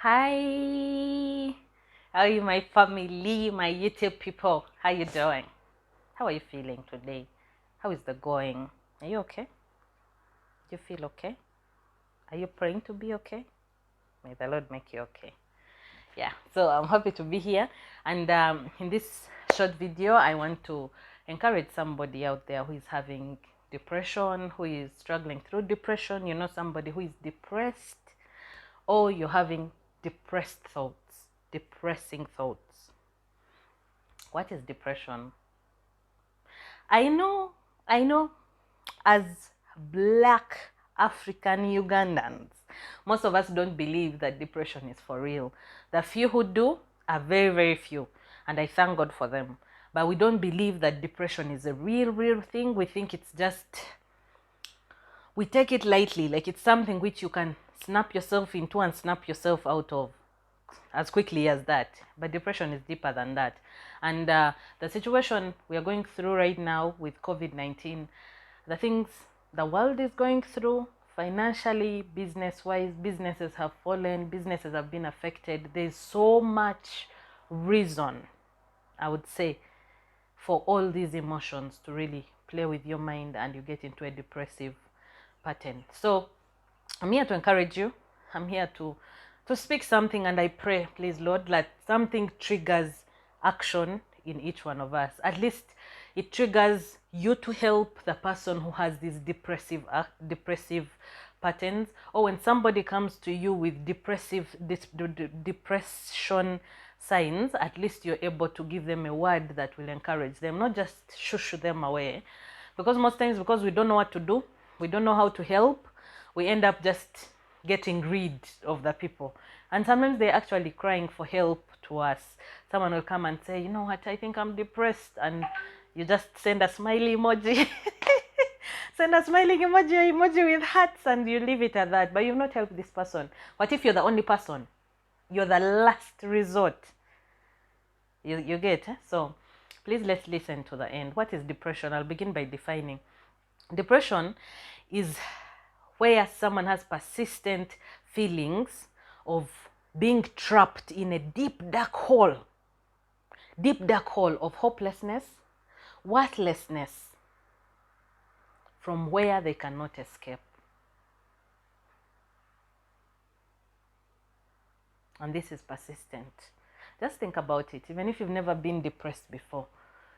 Hi, how are you, my family, my YouTube people? How you doing? How are you feeling today? How is the going? Are you okay? Do you feel okay? Are you praying to be okay? May the Lord make you okay. Yeah, so I'm happy to be here, and in this short video I want to encourage somebody out there who is having depression, who is struggling through depression. You know, somebody who is depressed, or you're having depressed thoughts, depressing thoughts. What is depression? I know as black African Ugandans, most of us don't believe that depression is for real. The few who do are very, very few, and I thank God for them. But we don't believe that depression is a real thing. We think it's just, we take it lightly, like it's something which you can snap yourself into and snap yourself out of as quickly as that. But depression is deeper than that. And the situation we are going through right now with COVID-19, the things the world is going through financially, business-wise, businesses have fallen, businesses have been affected. There's so much reason, I would say, for all these emotions to really play with your mind and you get into a depressive pattern. So I'm here to encourage you. I'm here to speak something, and I pray, please, Lord, that something triggers action in each one of us. At least it triggers you to help the person who has these depressive patterns, or when somebody comes to you with depression signs, at least you're able to give them a word that will encourage them, not just shush them away. Because most times, because we don't know what to do, we don't know how to help, we end up just getting rid of the people. And sometimes they're actually crying for help to us. Someone will come and say, you know what, I think I'm depressed. And you just send a smiley emoji. Send a smiling emoji with hearts, and you leave it at that. But you've not helped this person. What if you're the only person? You're the last resort. You get? So please, let's listen to the end. What is depression? I'll begin by defining. Depression is where someone has persistent feelings of being trapped in a deep dark hole of hopelessness, worthlessness, from where they cannot escape. And this is persistent. Just think about it. Even if you've never been depressed before,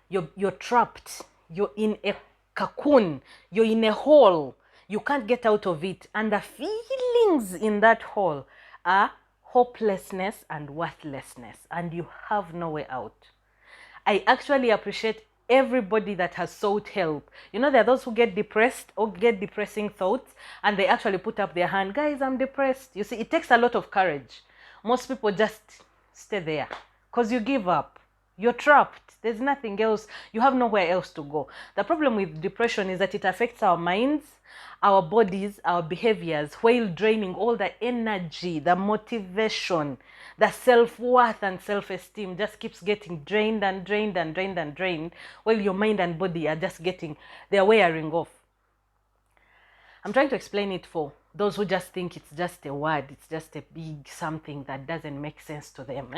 you're trapped, you're in a cocoon, you're in a hole, you can't get out of it, and the feelings in that hole are hopelessness and worthlessness, and you have no way out. I actually appreciate everybody that has sought help. You know, there are those who get depressed or get depressing thoughts, and they actually put up their hand, guys, I'm depressed. You see, it takes a lot of courage. Most people just stay there because you give up. You're trapped. There's nothing else. You have nowhere else to go. The problem with depression is that it affects our minds, our bodies, our behaviors, while draining all the energy, the motivation, the self-worth and self-esteem just keeps getting drained and drained and drained and drained, while your mind and body are just they're wearing off. I'm trying to explain it for those who just think it's just a word, it's just a big something that doesn't make sense to them.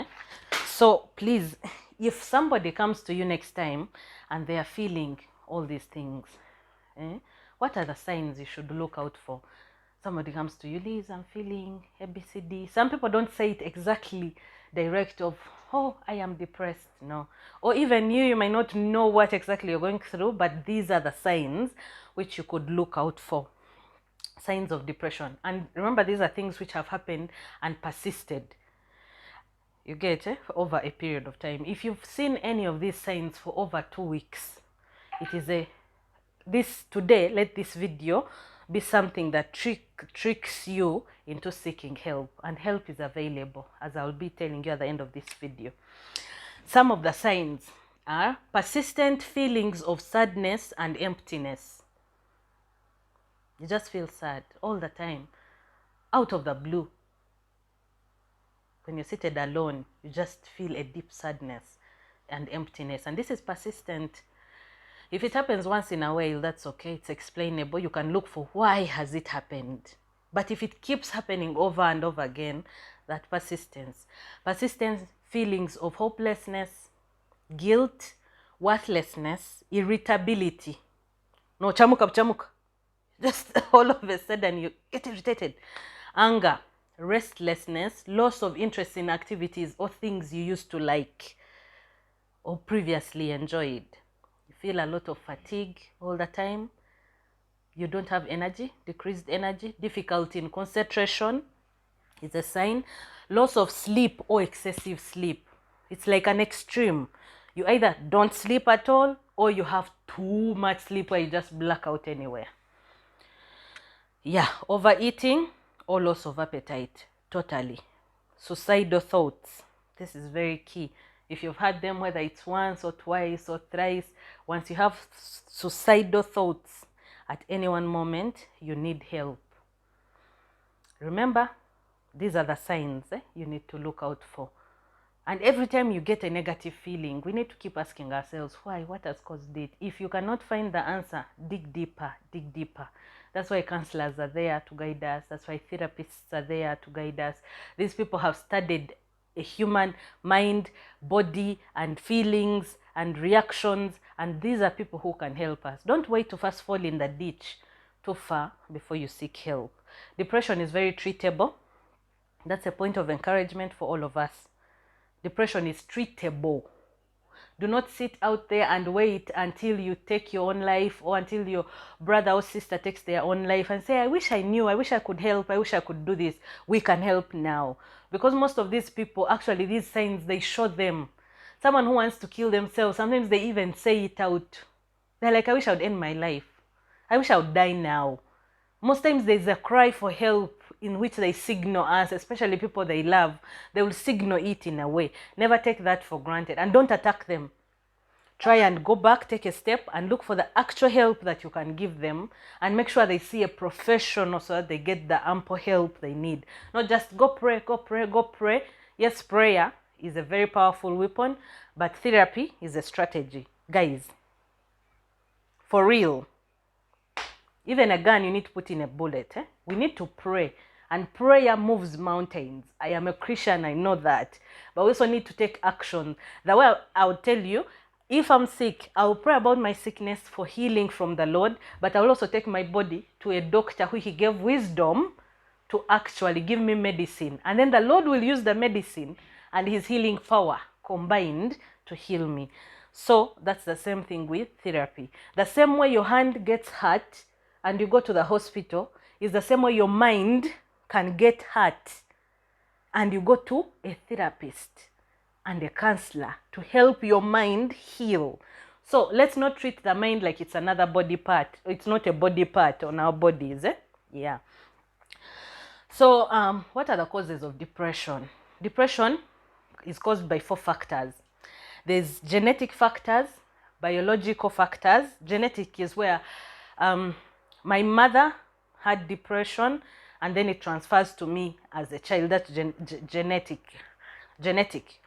So please, if somebody comes to you next time and they are feeling all these things, what are the signs you should look out for? Somebody comes to you, Liz, I'm feeling ABCD. Some people don't say it exactly direct of, oh, I am depressed. No. Or even you might not know what exactly you're going through, but these are the signs which you could look out for. Signs of depression. And remember, these are things which have happened and persisted. You get over a period of time. If you've seen any of these signs for over 2 weeks, it is today, let this video be something that tricks you into seeking help, and help is available, as I'll be telling you at the end of this video. Some of the signs are persistent feelings of sadness and emptiness. You just feel sad all the time, out of the blue. When you're seated alone, you just feel a deep sadness and emptiness, and this is persistent. If it happens once in a while, that's okay, it's explainable. You can look for why has it happened. But if it keeps happening over and over again, that persistence, feelings of hopelessness, guilt, worthlessness, irritability. No, chamuka. Just all of a sudden you get irritated. Anger, restlessness, loss of interest in activities or things you used to like or previously enjoyed. You feel a lot of fatigue all the time. You don't have energy, decreased energy, difficulty in concentration is a sign. Loss of sleep or excessive sleep. It's like an extreme. You either don't sleep at all or you have too much sleep where you just black out anywhere. Yeah, overeating or loss of appetite, totally. Suicidal thoughts. This is very key. If you've had them, whether it's once or twice or thrice, once you have suicidal thoughts at any one moment, you need help. Remember, these are the signs you need to look out for. And every time you get a negative feeling, we need to keep asking ourselves, why? What has caused it? If you cannot find the answer, dig deeper, dig deeper. That's why counselors are there to guide us. That's why therapists are there to guide us. These people have studied a human mind, body, and feelings and reactions. And these are people who can help us. Don't wait to first fall in the ditch too far before you seek help. Depression is very treatable. That's a point of encouragement for all of us. Depression is treatable. Do not sit out there and wait until you take your own life or until your brother or sister takes their own life and say, I wish I knew, I wish I could help, I wish I could do this. We can help now. Because most of these people, actually these signs, they show them. Someone who wants to kill themselves, sometimes they even say it out. They're like, I wish I would end my life. I wish I would die now. Most times there's a cry for help in which they signal us, especially people they love. They will signal it in a way. Never take that for granted and don't attack them. Try and go back, take a step and look for the actual help that you can give them and make sure they see a professional so that they get the ample help they need. Not just go pray, go pray, go pray. Yes, prayer is a very powerful weapon, but therapy is a strategy. Guys, for real. Even a gun, you need to put in a bullet. We need to pray. And prayer moves mountains. I am a Christian, I know that. But we also need to take action. The way I'll tell you, if I'm sick, I'll pray about my sickness for healing from the Lord. But I'll also take my body to a doctor who he gave wisdom to actually give me medicine. And then the Lord will use the medicine and his healing power combined to heal me. So that's the same thing with therapy. The same way your hand gets hurt and you go to the hospital is the same way your mind can get hurt and you go to a therapist and a counselor to help your mind heal. So let's not treat the mind like it's another body part. It's not a body part on our bodies. Yeah. So what are the causes of depression? Depression is caused by 4 factors. There's genetic factors, biological factors. Genetic is where my mother had depression and then it transfers to me as a child. That's genetic.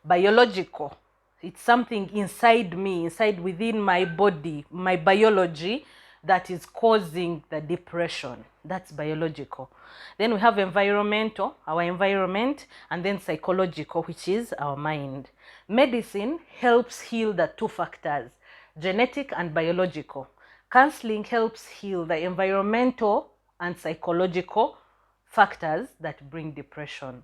Biological, it's something inside me, within my body, my biology, that is causing the depression. That's biological. Then we have environmental, our environment, and then psychological, which is our mind. Medicine helps heal the 2 factors, genetic and biological. Counseling helps heal the environmental and psychological factors that bring depression.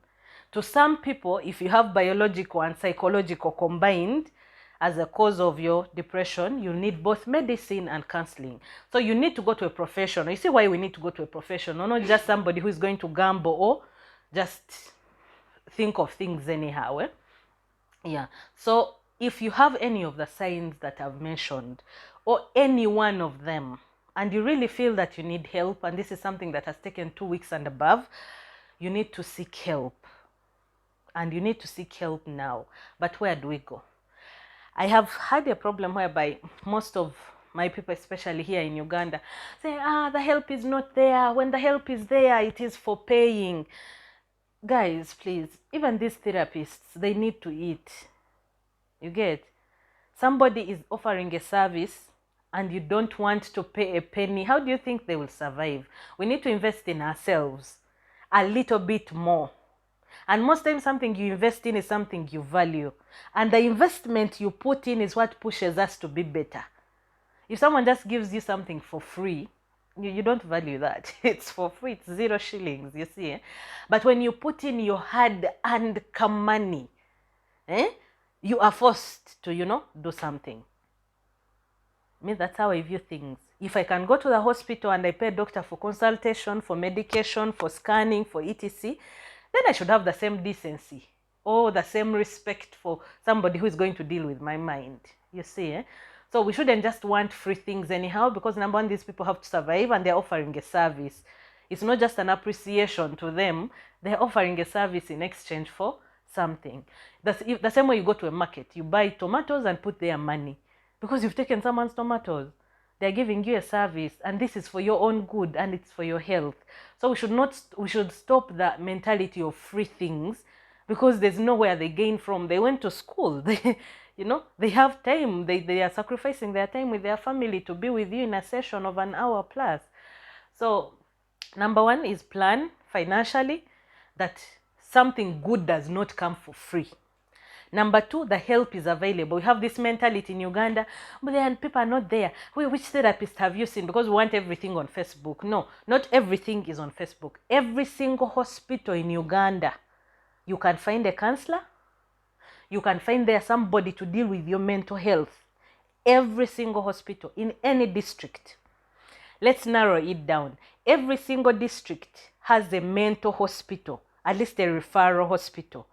To some people, if you have biological and psychological combined as a cause of your depression, you need both medicine and counseling. So you need to go to a professional. You see why we need to go to a professional, not just somebody who is going to gamble or just think of things anyhow. Yeah. So if you have any of the signs that I've mentioned, or any one of them, and you really feel that you need help, and this is something that has taken 2 weeks and above, you need to seek help. And you need to seek help now. But where do we go? I have had a problem whereby most of my people, especially here in Uganda, say, the help is not there. When the help is there, it is for paying. Guys, please, even these therapists, they need to eat. You get? Somebody is offering a service and you don't want to pay a penny, how do you think they will survive? We need to invest in ourselves a little bit more. And most times something you invest in is something you value. And the investment you put in is what pushes us to be better. If someone just gives you something for free, you don't value that. It's for free. It's 0 shillings, you see. But when you put in your hard-earned money, you are forced to, do something. That's how I view things. If I can go to the hospital and I pay a doctor for consultation, for medication, for scanning, for etc., then I should have the same decency or the same respect for somebody who is going to deal with my mind. You see, So we shouldn't just want free things anyhow, because number one, these people have to survive and they're offering a service. It's not just an appreciation to them. They're offering a service in exchange for something. The same way you go to a market, you buy tomatoes and put their money. Because you've taken someone's tomatoes. They're giving you a service, and this is for your own good and it's for your health. So we should stop that mentality of free things, because there's nowhere they gain from. They went to school. They have time. They are sacrificing their time with their family to be with you in a session of an hour plus. So number one is plan financially that something good does not come for free. Number two, the help is available. We have this mentality in Uganda, but then people are not there. Which therapist have you seen? Because we want everything on Facebook. No, not everything is on Facebook. Every single hospital in Uganda, you can find a counselor. You can find there somebody to deal with your mental health. Every single hospital in any district. Let's narrow it down. Every single district has a mental hospital, at least a referral hospital,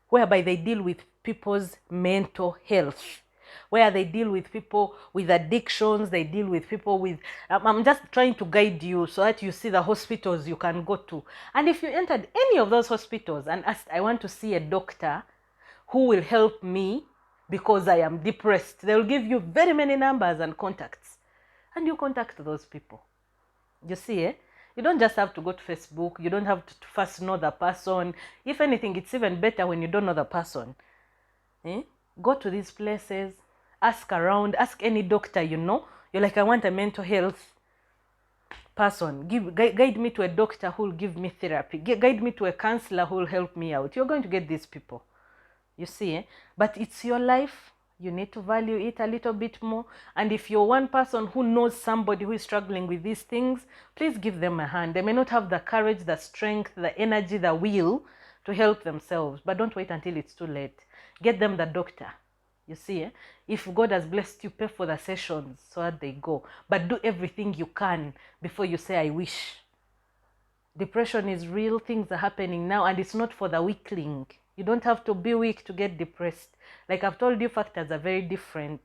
whereby they deal with people's mental health, where they deal with people with addictions, they deal with people with... I'm just trying to guide you so that you see the hospitals you can go to. And if you entered any of those hospitals and asked, I want to see a doctor who will help me because I am depressed, they will give you very many numbers and contacts. And you contact those people. You see, You don't just have to go to Facebook. You don't have to first know the person. If anything, it's even better when you don't know the person. Go to these places, ask around, ask any doctor you know. You're like, I want a mental health person. Guide me to a doctor who will give me therapy. Guide me to a counselor who will help me out. You're going to get these people. You see, But it's your life. You need to value it a little bit more. And if you're one person who knows somebody who is struggling with these things, please give them a hand. They may not have the courage, the strength, the energy, the will to help themselves. But don't wait until it's too late. Get them the doctor. You see, If God has blessed you, pay for the sessions so that they go. But do everything you can before you say, I wish. Depression is real. Things are happening now, and it's not for the weakling. You don't have to be weak to get depressed. Like I've told you, factors are very different.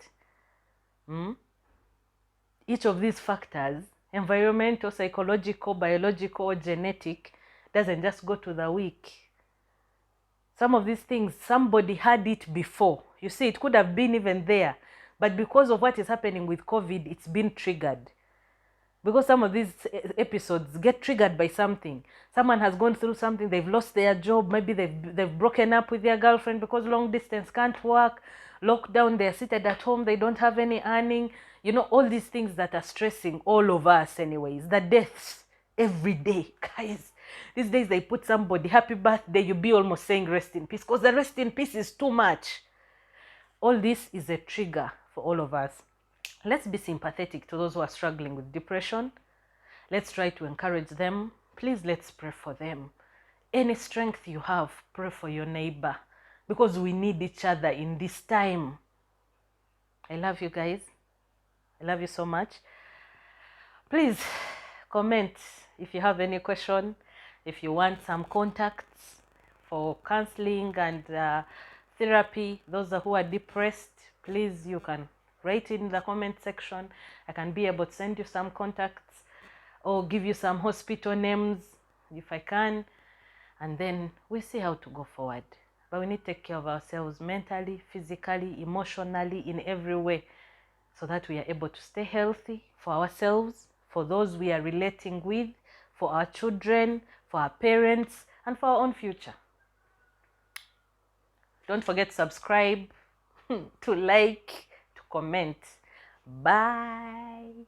Each of these factors, environmental, psychological, biological, genetic, doesn't just go to the weak. Some of these things, somebody had it before. You see, it could have been even there. But because of what is happening with COVID, it's been triggered. Because some of these episodes get triggered by something. Someone has gone through something, they've lost their job, maybe they've broken up with their girlfriend because long distance can't work, lockdown, they're seated at home, they don't have any earning. All these things that are stressing all of us anyways. The deaths every day, guys. These days they put somebody, happy birthday, you'll be almost saying rest in peace, because the rest in peace is too much. All this is a trigger for all of us. Let's be sympathetic to those who are struggling with depression. Let's try to encourage them. Please, let's pray for them. Any strength you have, pray for your neighbor, because we need each other in this time. I love you guys. I love you so much. Please comment if you have any question, if you want some contacts for counseling and therapy. Those who are depressed, please, you can write in the comment section. I can be able to send you some contacts or give you some hospital names if I can, and then we'll see how to go forward. But we need to take care of ourselves mentally, physically, emotionally, in every way, so that we are able to stay healthy for ourselves, for those we are relating with, for our children, for our parents, and for our own future. Don't forget to subscribe, to like, comment. Bye.